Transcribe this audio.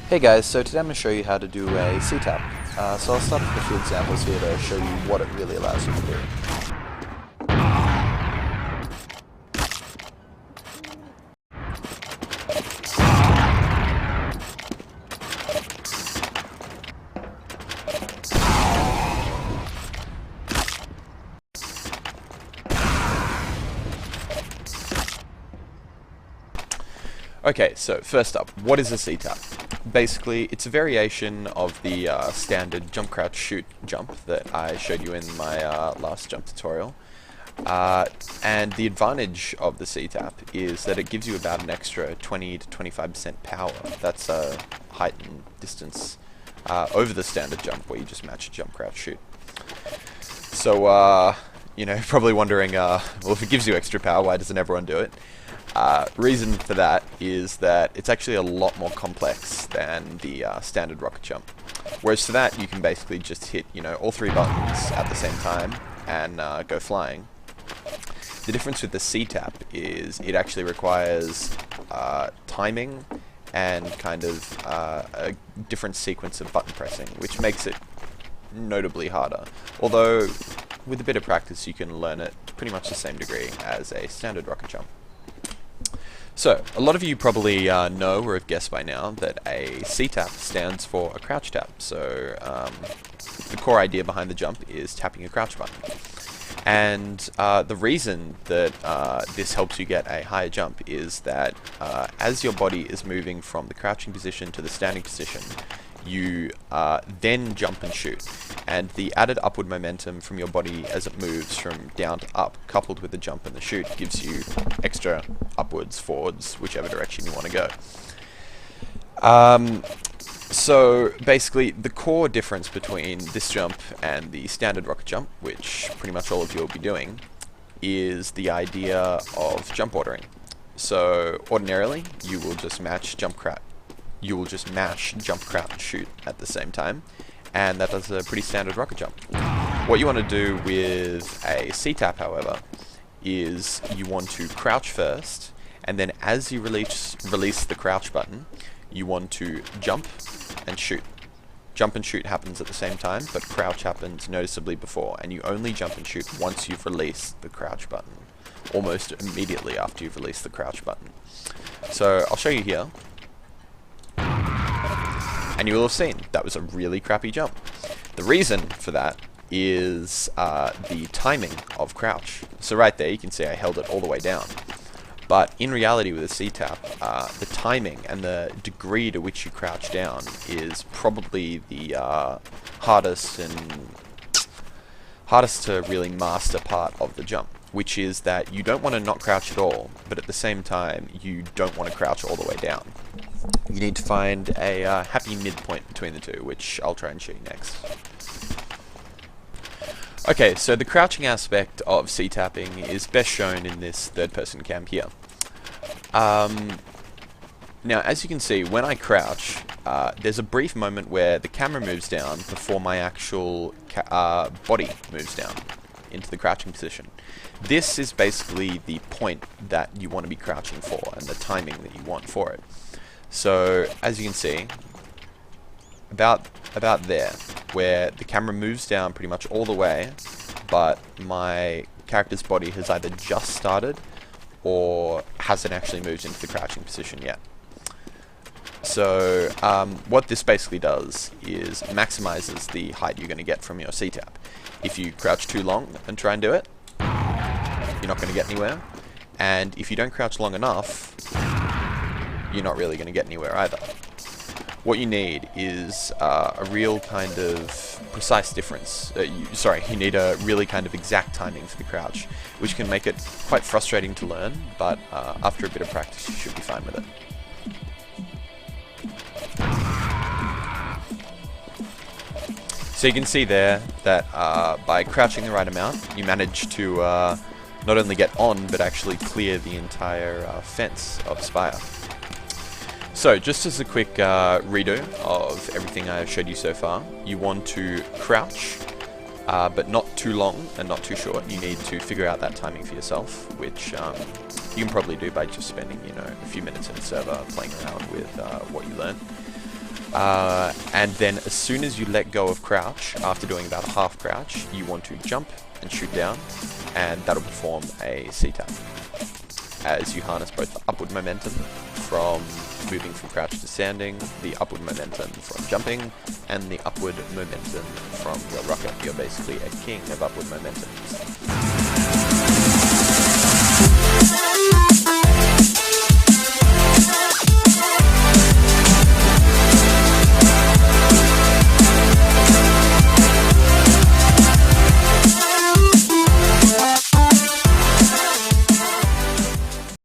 Hey guys, so today I'm going to show you how to do a Ctap. So I'll start with a few examples here to show you what it really allows you to do. Okay, so first up, what is a Ctap? Basically, it's a variation of the standard jump, crouch, shoot jump that I showed you in my last jump tutorial. And the advantage of the Ctap is that it gives you about an extra 20 to 25% power. That's height and distance over the standard jump, where you just match a jump, crouch, shoot. So, you know, probably wondering, well, if it gives you extra power, why doesn't everyone do it? Reason for that is that it's actually a lot more complex than the standard rocket jump. Whereas for that, you can basically just hit, you know, all three buttons at the same time and go flying. The difference with the Ctap is it actually requires timing and kind of a different sequence of button pressing, which makes it notably harder. Although, with a bit of practice, you can learn it to pretty much the same degree as a standard rocket jump. So, a lot of you probably know or have guessed by now that a Ctap stands for a crouch tap. So, the core idea behind the jump is tapping a crouch button. And the reason that this helps you get a higher jump is that as your body is moving from the crouching position to the standing position, you then jump and shoot. And the added upward momentum from your body as it moves from down to up, coupled with the jump and the shoot, gives you extra upwards, forwards, whichever direction you want to go. So basically, the core difference between this jump and the standard rocket jump, which pretty much all of you will be doing, is the idea of jump ordering. So ordinarily, you will just match jump, crouch. You will just mash jump, crouch, and shoot at the same time, and that does a pretty standard rocket jump. What you want to do with a Ctap, however, is you want to crouch first, and then as you release the crouch button, you want to jump and shoot. Jump and shoot happens at the same time, but crouch happens noticeably before, and you only jump and shoot once you've released the crouch button, almost immediately after you've released the crouch button. So I'll show you here. And you will have seen that was a really crappy jump. The reason for that is the timing of crouch. So right there you can see I held it all the way down. But in reality with a Ctap, the timing and the degree to which you crouch down is probably the hardest to really master part of the jump. Which is that you don't want to not crouch at all, but at the same time you don't want to crouch all the way down. You need to find a happy midpoint between the two, which I'll try and show you next. Okay, so the crouching aspect of Ctapping is best shown in this third-person cam here. Now, as you can see, when I crouch, there's a brief moment where the camera moves down before my actual body moves down into the crouching position. This is basically the point that you want to be crouching for and the timing that you want for it. So, as you can see, about there, where the camera moves down pretty much all the way, but my character's body has either just started or hasn't actually moved into the crouching position yet. So, what this basically does is maximizes the height you're going to get from your Ctap. If you crouch too long and try and do it, you're not going to get anywhere. And if you don't crouch long enough, you're not really going to get anywhere either. What you need is a real kind of precise difference. You need a really kind of exact timing for the crouch, which can make it quite frustrating to learn, but after a bit of practice you should be fine with it. So you can see there that by crouching the right amount, you manage to not only get on, but actually clear the entire fence of Spire. So just as a quick redo of everything I have showed you so far, you want to crouch, but not too long and not too short. You need to figure out that timing for yourself, which you can probably do by just spending, you know, a few minutes in the server playing around with what you learn. And then as soon as you let go of crouch, after doing about a half crouch, you want to jump and shoot down, and that'll perform a Ctap, as you harness both the upward momentum from moving from crouch to standing, the upward momentum from jumping, and the upward momentum from your rocket. You're basically a king of upward momentum.